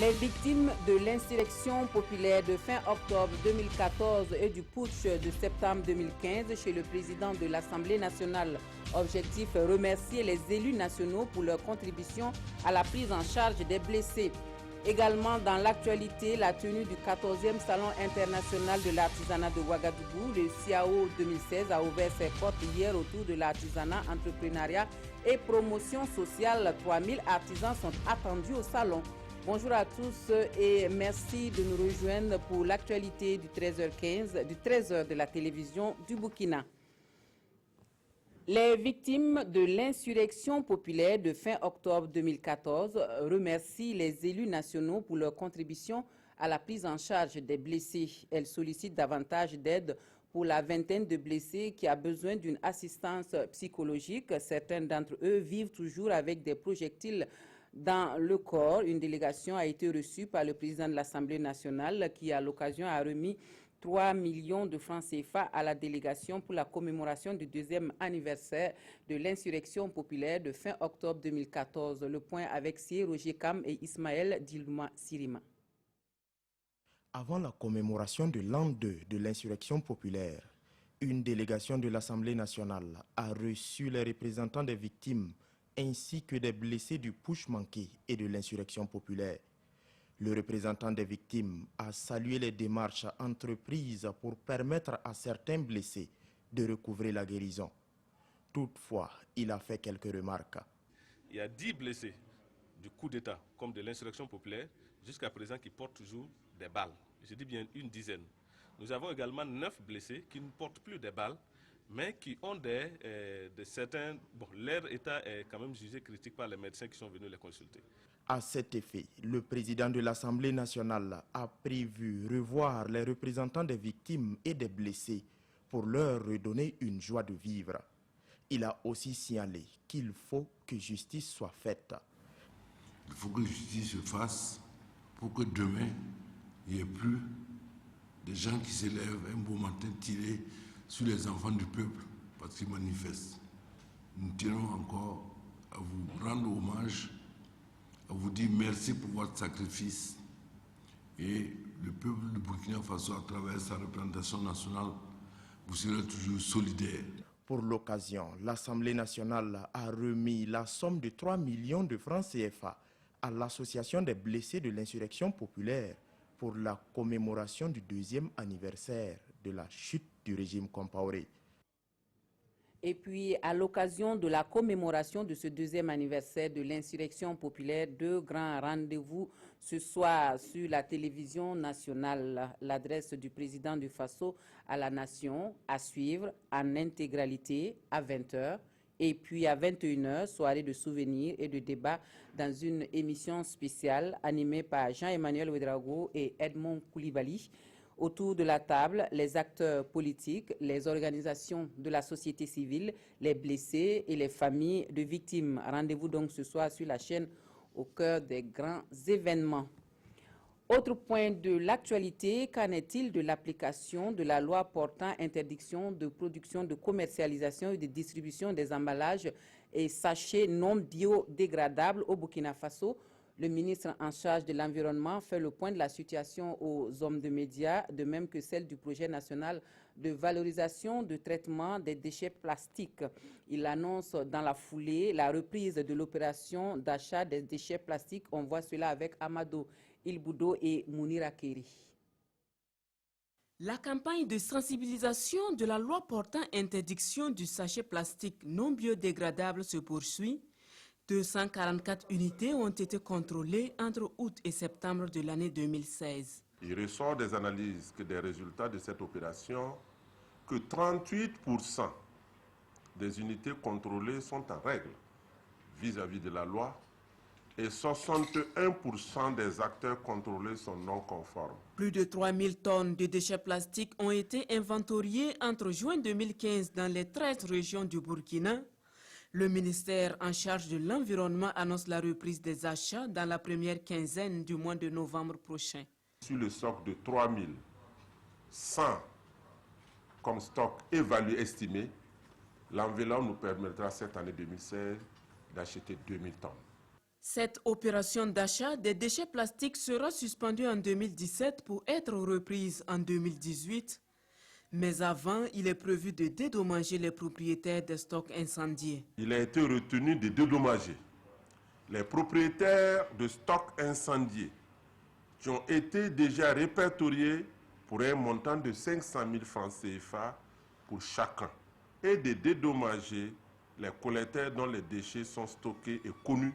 Les victimes de l'insurrection populaire de fin octobre 2014 et du putsch de septembre 2015 chez le président de l'Assemblée nationale. Objectif, remercier les élus nationaux pour leur contribution à la prise en charge des blessés. Également dans l'actualité, la tenue du 14e Salon international de l'artisanat de Ouagadougou, le CIAO 2016 a ouvert ses portes hier autour de l'artisanat, entrepreneuriat et promotion sociale. 3000 artisans sont attendus au salon. Bonjour à tous et merci de nous rejoindre pour l'actualité du 13h15, du 13h de la télévision du Burkina. Les victimes de l'insurrection populaire de fin octobre 2014 remercient les élus nationaux pour leur contribution à la prise en charge des blessés. Elles sollicitent davantage d'aide pour la vingtaine de blessés qui a besoin d'une assistance psychologique. Certains d'entre eux vivent toujours avec des projectiles dans le corps. Une délégation a été reçue par le président de l'Assemblée nationale qui, à l'occasion, a remis 3 millions de francs CFA à la délégation pour la commémoration du 2e anniversaire de l'insurrection populaire de fin octobre 2014. Le point avec Roger Kam et Ismaël Dilma Sirima. Avant la commémoration de l'an 2 de l'insurrection populaire, une délégation de l'Assemblée nationale a reçu les représentants des victimes ainsi que des blessés du putsch manqué et de l'insurrection populaire. Le représentant des victimes a salué les démarches entreprises pour permettre à certains blessés de recouvrer la guérison. Toutefois, il a fait quelques remarques. Il y a 10 blessés du coup d'État comme de l'insurrection populaire jusqu'à présent qui portent toujours des balles. Je dis bien une dizaine. Nous avons également 9 blessés qui ne portent plus des balles, mais qui ont de certains... Bon, leur état est quand même jugé critique par les médecins qui sont venus les consulter. À cet effet, le président de l'Assemblée nationale a prévu revoir les représentants des victimes et des blessés pour leur redonner une joie de vivre. Il a aussi signalé qu'il faut que justice soit faite. Il faut que justice se fasse pour que demain, il n'y ait plus des gens qui se lèvent un beau matin tirés sur les enfants du peuple parce qu'ils manifestent. Nous tenons encore à vous rendre hommage, à vous dire merci pour votre sacrifice. Et le peuple du Burkina Faso, à travers sa représentation nationale, vous serez toujours solidaires. Pour l'occasion, l'Assemblée nationale a remis la somme de 3 millions de francs CFA à l'Association des blessés de l'insurrection populaire pour la commémoration du 2e anniversaire de la chute du régime Compaoré. Et puis, à l'occasion de la commémoration de ce 2e anniversaire de l'insurrection populaire, 2 grands rendez-vous ce soir sur la télévision nationale. L'adresse du président du Faso à la nation à suivre en intégralité à 20h. Et puis à 21h, soirée de souvenirs et de débats dans une émission spéciale animée par Jean-Emmanuel Ouedraogo et Edmond Koulibaly. Autour de la table, les acteurs politiques, les organisations de la société civile, les blessés et les familles de victimes. Rendez-vous donc ce soir sur la chaîne au cœur des grands événements. Autre point de l'actualité, qu'en est-il de l'application de la loi portant interdiction de production, de commercialisation et de distribution des emballages et sachets non biodégradables au Burkina Faso? Le ministre en charge de l'environnement fait le point de la situation aux hommes de médias, de même que celle du projet national de valorisation de traitement des déchets plastiques. Il annonce dans la foulée la reprise de l'opération d'achat des déchets plastiques. On voit cela avec Amadou Ilboudo et Mounira Keri. La campagne de sensibilisation de la loi portant interdiction du sachet plastique non biodégradable se poursuit. 244 unités ont été contrôlées entre août et septembre de l'année 2016. Il ressort des analyses que des résultats de cette opération, que 38% des unités contrôlées sont en règle vis-à-vis de la loi et 61% des acteurs contrôlés sont non conformes. Plus de 3000 tonnes de déchets plastiques ont été inventoriées entre juin 2015 dans les 13 régions du Burkina. Le ministère en charge de l'environnement annonce la reprise des achats dans la première quinzaine du mois de novembre prochain. Sur le stock de 3100 comme stock évalué, estimé, l'enveloppe nous permettra cette année 2016 d'acheter 2000 tonnes. Cette opération d'achat des déchets plastiques sera suspendue en 2017 pour être reprise en 2018. Mais avant, il est prévu de dédommager les propriétaires des stocks incendiés. Il a été retenu de dédommager les propriétaires de stocks incendiés qui ont été déjà répertoriés pour un montant de 500 000 francs CFA pour chacun et de dédommager les collecteurs dont les déchets sont stockés et connus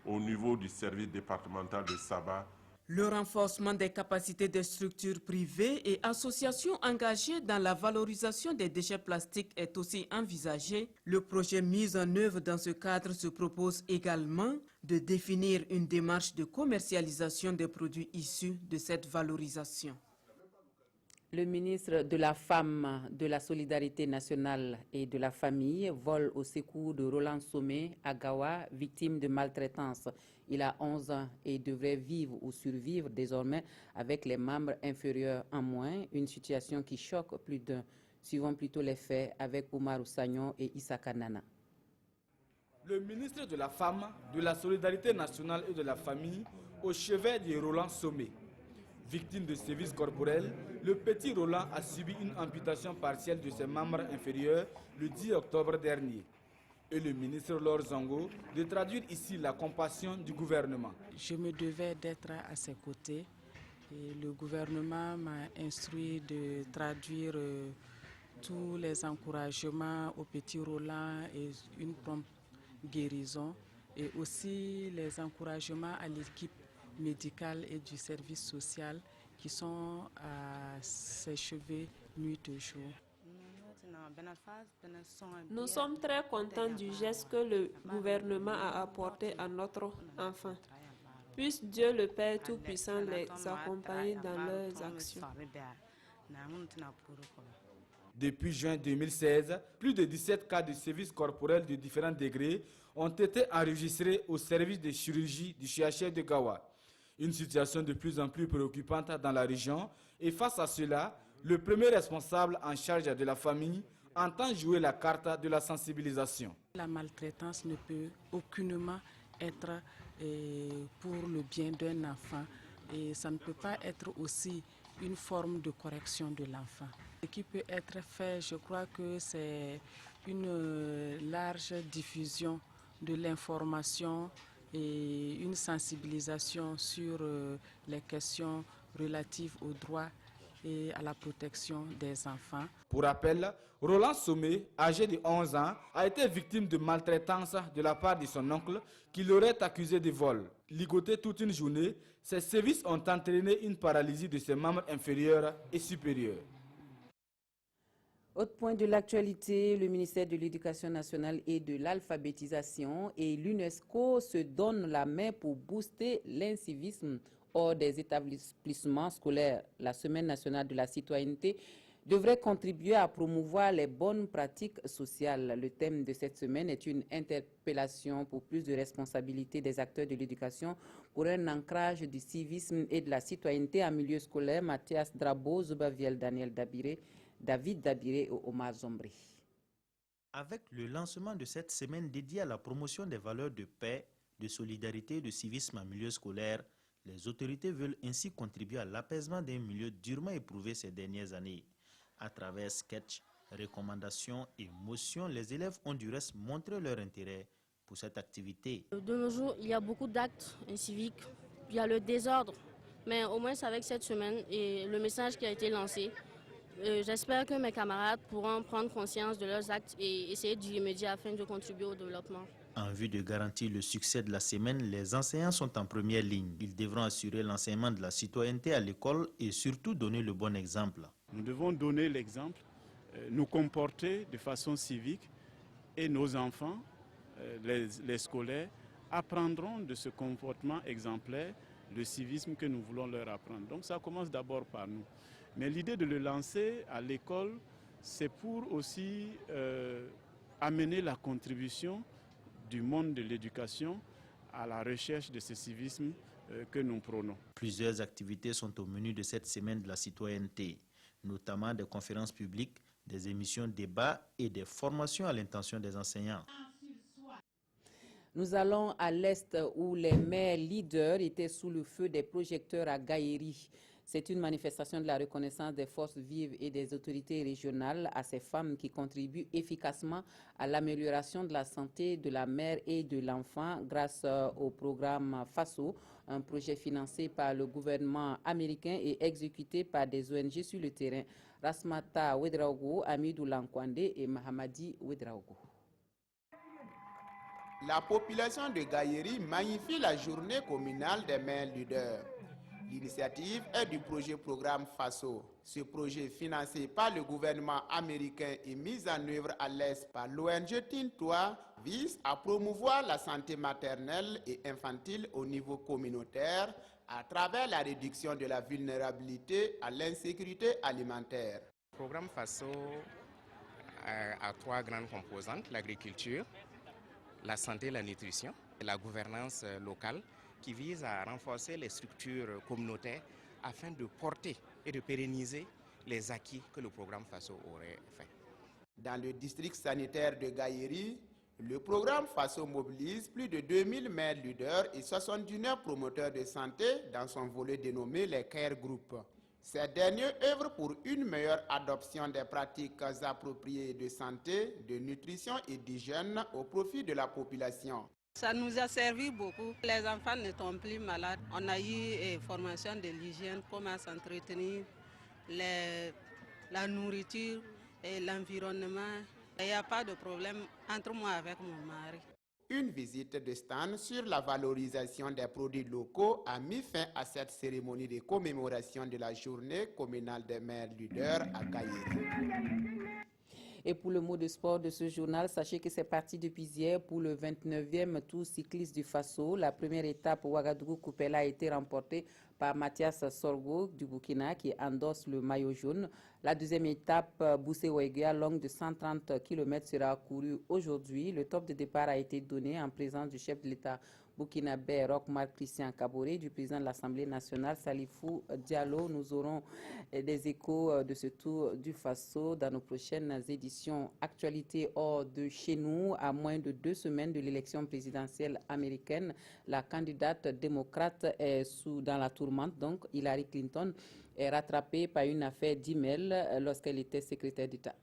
au niveau du service départemental de Saba. Le renforcement des capacités des structures privées et associations engagées dans la valorisation des déchets plastiques est aussi envisagé. Le projet mis en œuvre dans ce cadre se propose également de définir une démarche de commercialisation des produits issus de cette valorisation. Le ministre de la Femme, de la Solidarité nationale et de la Famille vole au secours de Roland Somé à Gawa, victime de maltraitance. Il a 11 ans et devrait vivre ou survivre désormais avec les membres inférieurs en moins, une situation qui choque plus d'un. Suivons plutôt les faits avec Oumar Sagnon et Issa Kanana. Le ministre de la Femme, de la Solidarité nationale et de la Famille au chevet de Roland Somé. Victime de sévices corporels, le petit Roland a subi une amputation partielle de ses membres inférieurs le 10 octobre dernier. Et le ministre Laure Zongo de traduire ici la compassion du gouvernement. Je me devais d'être à ses côtés et le gouvernement m'a instruit de traduire tous les encouragements au petit Roland et une prompte guérison et aussi les encouragements à l'équipe médicale et du service social qui sont à ses cheveux nuit et jour. Nous sommes très contents du geste que le gouvernement a apporté à notre enfant. Puisse Dieu le Père Tout-Puissant les accompagner dans leurs actions. Depuis juin 2016, plus de 17 cas de sévices corporels de différents degrés ont été enregistrés au service de chirurgie du CHR de Gawa. Une situation de plus en plus préoccupante dans la région et face à cela, le premier responsable en charge de la famille entend jouer la carte de la sensibilisation. La maltraitance ne peut aucunement être pour le bien d'un enfant et ça ne peut pas être aussi une forme de correction de l'enfant. Ce qui peut être fait, je crois que c'est une large diffusion de l'information et une sensibilisation sur les questions relatives aux droits et à la protection des enfants. Pour rappel, Roland Somé, âgé de 11 ans, a été victime de maltraitance de la part de son oncle qui l'aurait accusé de vol. Ligoté toute une journée, ses sévices ont entraîné une paralysie de ses membres inférieurs et supérieurs. Autre point de l'actualité, le ministère de l'Éducation nationale et de l'alphabétisation et l'UNESCO se donnent la main pour booster l'incivisme hors des établissements scolaires. La Semaine nationale de la citoyenneté devrait contribuer à promouvoir les bonnes pratiques sociales. Le thème de cette semaine est une interpellation pour plus de responsabilité des acteurs de l'éducation pour un ancrage du civisme et de la citoyenneté en milieu scolaire. Mathias Drabo, Zubaviel Daniel Dabiré, David Dabiré et Omar Zombri. Avec le lancement de cette semaine dédiée à la promotion des valeurs de paix, de solidarité et de civisme en milieu scolaire, les autorités veulent ainsi contribuer à l'apaisement d'un milieu durement éprouvé ces dernières années. À travers sketchs, recommandations et motions, les élèves ont du reste montré leur intérêt pour cette activité. De nos jours, il y a beaucoup d'actes civiques, il y a le désordre, mais au moins avec cette semaine et le message qui a été lancé, j'espère que mes camarades pourront prendre conscience de leurs actes et essayer d'y remédier afin de contribuer au développement. En vue de garantir le succès de la semaine, les enseignants sont en première ligne. Ils devront assurer l'enseignement de la citoyenneté à l'école et surtout donner le bon exemple. Nous devons donner l'exemple, nous comporter de façon civique et nos enfants, les scolaires, apprendront de ce comportement exemplaire, le civisme que nous voulons leur apprendre. Donc ça commence d'abord par nous. Mais l'idée de le lancer à l'école, c'est pour aussi amener la contribution du monde de l'éducation à la recherche de ce civisme que nous prônons. Plusieurs activités sont au menu de cette semaine de la citoyenneté, notamment des conférences publiques, des émissions de débat et des formations à l'intention des enseignants. Nous allons à l'est où les maires leaders étaient sous le feu des projecteurs à Gaïri. C'est une manifestation de la reconnaissance des forces vives et des autorités régionales à ces femmes qui contribuent efficacement à l'amélioration de la santé de la mère et de l'enfant grâce au programme FASO, un projet financé par le gouvernement américain et exécuté par des ONG sur le terrain. Rasmata Ouedraogo, Amidou Lankwande et Mahamadi Ouedraogo. La population de Gaïri magnifie la journée communale des mères leaders. L'initiative est du projet Programme FASO. Ce projet financé par le gouvernement américain et mis en œuvre à l'Est par l'ONG Tintoa vise à promouvoir la santé maternelle et infantile au niveau communautaire à travers la réduction de la vulnérabilité à l'insécurité alimentaire. Le programme FASO a trois grandes composantes, l'agriculture, la santé et la nutrition, et la gouvernance locale qui vise à renforcer les structures communautaires afin de porter et de pérenniser les acquis que le programme FASO aurait fait. Dans le district sanitaire de Gaïri, le programme FASO mobilise plus de 2000 mères leaders et 79 promoteurs de santé dans son volet dénommé les Care Group. Ces derniers œuvrent pour une meilleure adoption des pratiques appropriées de santé, de nutrition et d'hygiène au profit de la population. Ça nous a servi beaucoup. Les enfants ne tombent plus malades. On a eu formation de l'hygiène, comment s'entretenir, la nourriture et l'environnement. Il n'y a pas de problème entre moi avec mon mari. Une visite de stand sur la valorisation des produits locaux a mis fin à cette cérémonie de commémoration de la journée communale des mères leaders à Gaïri. Et pour le mot de sport de ce journal, sachez que c'est parti depuis hier pour le 29e Tour cycliste du Faso. La première étape Ouagadougou-Koupela a été remportée par Mathias Sorgo du Burkina qui endosse le maillot jaune. La deuxième étape Boussé-Ouéguia, longue de 130 km, sera courue aujourd'hui. Le top de départ a été donné en présence du chef de l'État burkinabé Roch-Marc Christian Kaboré, du président de l'Assemblée nationale Salifou Diallo. Nous aurons des échos de ce tour du Faso dans nos prochaines éditions. Actualité hors de chez nous, à moins de 2 semaines de l'élection présidentielle américaine, la candidate démocrate est dans la tourmente. Donc, Hillary Clinton est rattrapée par une affaire d'email lorsqu'elle était secrétaire d'État.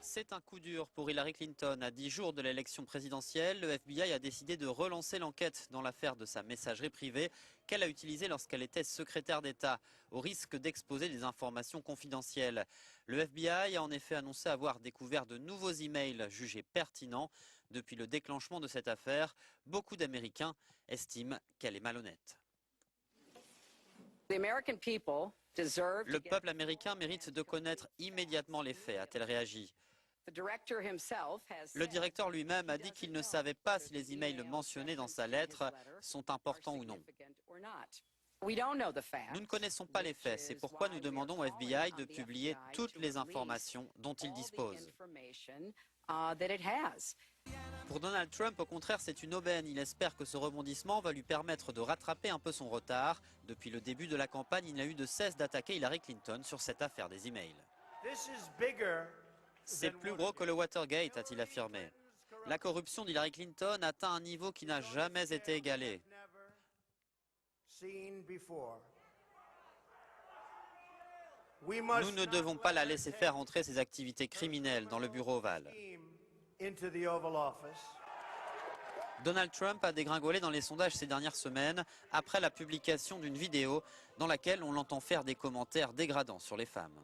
C'est un coup dur pour Hillary Clinton. À 10 jours de l'élection présidentielle, le FBI a décidé de relancer l'enquête dans l'affaire de sa messagerie privée qu'elle a utilisée lorsqu'elle était secrétaire d'État, au risque d'exposer des informations confidentielles. Le FBI a en effet annoncé avoir découvert de nouveaux emails jugés pertinents. Depuis le déclenchement de cette affaire, beaucoup d'Américains estiment qu'elle est malhonnête. Le peuple américain mérite de connaître immédiatement les faits, a-t-elle réagi. Le directeur lui-même a dit qu'il ne savait pas si les emails mentionnés dans sa lettre sont importants ou non. Nous ne connaissons pas les faits, c'est pourquoi nous demandons au FBI de publier toutes les informations dont il dispose. Pour Donald Trump, au contraire, c'est une aubaine. Il espère que ce rebondissement va lui permettre de rattraper un peu son retard. Depuis le début de la campagne, il n'a eu de cesse d'attaquer Hillary Clinton sur cette affaire des emails. C'est plus gros que le Watergate, a-t-il affirmé. La corruption d'Hillary Clinton atteint un niveau qui n'a jamais été égalé. Nous ne devons pas la laisser faire entrer ses activités criminelles dans le bureau ovale. Donald Trump a dégringolé dans les sondages ces dernières semaines après la publication d'une vidéo dans laquelle on l'entend faire des commentaires dégradants sur les femmes.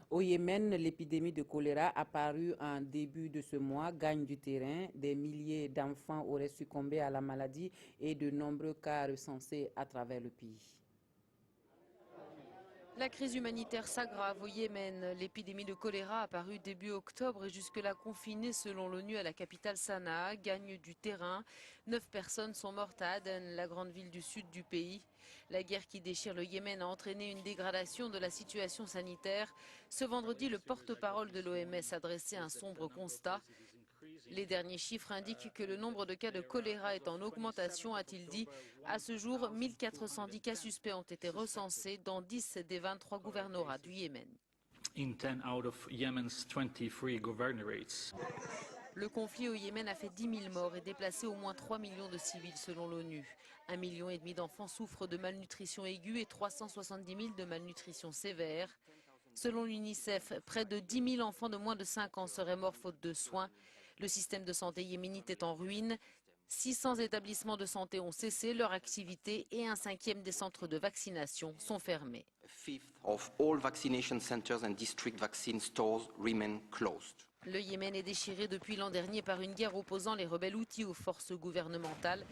Au Yémen, l'épidémie de choléra apparue en début de ce mois gagne du terrain. Des milliers d'enfants auraient succombé à la maladie et de nombreux cas recensés à travers le pays. La crise humanitaire s'aggrave au Yémen. L'épidémie de choléra apparue début octobre et jusque-là confinée selon l'ONU à la capitale Sanaa gagne du terrain. 9 personnes sont mortes à Aden, la grande ville du sud du pays. La guerre qui déchire le Yémen a entraîné une dégradation de la situation sanitaire. Ce vendredi, le porte-parole de l'OMS a dressé un sombre constat. Les derniers chiffres indiquent que le nombre de cas de choléra est en augmentation, a-t-il dit. À ce jour, 1410 cas suspects ont été recensés dans 10 des 23 gouvernorats du Yémen. In 10 out of Yemen's 23 governorates. Le conflit au Yémen a fait 10 000 morts et déplacé au moins 3 millions de civils selon l'ONU. 1,5 million d'enfants souffrent de malnutrition aiguë et 370 000 de malnutrition sévère. Selon l'UNICEF, près de 10 000 enfants de moins de 5 ans seraient morts faute de soins. Le système de santé yéménite est en ruine. 600 établissements de santé ont cessé leur activité et 1/5 des centres de vaccination sont fermés. 1/5 of all vaccination centers and district vaccine stores remain closed. Le Yémen est déchiré depuis l'an dernier par une guerre opposant les rebelles houthis aux forces gouvernementales.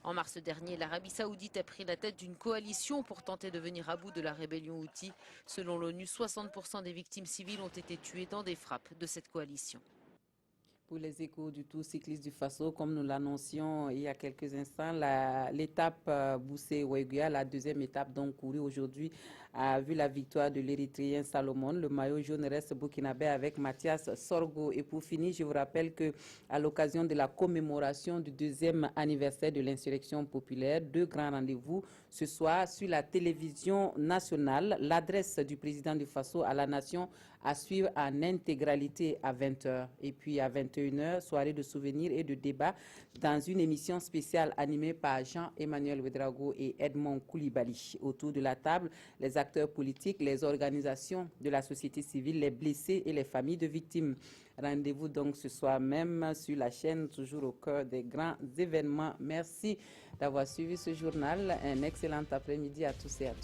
En mars dernier, l'Arabie saoudite a pris la tête d'une coalition pour tenter de venir à bout de la rébellion houthi. Selon l'ONU, 60% des victimes civiles ont été tuées dans des frappes de cette coalition. Pour les échos du Tour cycliste du Faso, comme nous l'annoncions il y a quelques instants, l'étape Boussé-Ouéguia, la deuxième étape donc courue aujourd'hui, a vu la victoire de l'Érythréen Salomon. Le maillot jaune reste burkinabé avec Mathias Sorgo. Et pour finir, je vous rappelle qu'à l'occasion de la commémoration du deuxième anniversaire de l'insurrection populaire, 2 grands rendez-vous ce soir sur la télévision nationale. L'adresse du président du Faso à la nation à suivre en intégralité à 20h. Et puis à 21h, soirée de souvenirs et de débats dans une émission spéciale animée par Jean-Emmanuel Ouedraogo et Edmond Koulibaly. Autour de la table, les acteurs politiques, les organisations de la société civile, les blessés et les familles de victimes. Rendez-vous donc ce soir même sur la chaîne, toujours au cœur des grands événements. Merci d'avoir suivi ce journal. Un excellent après-midi à tous et à toutes.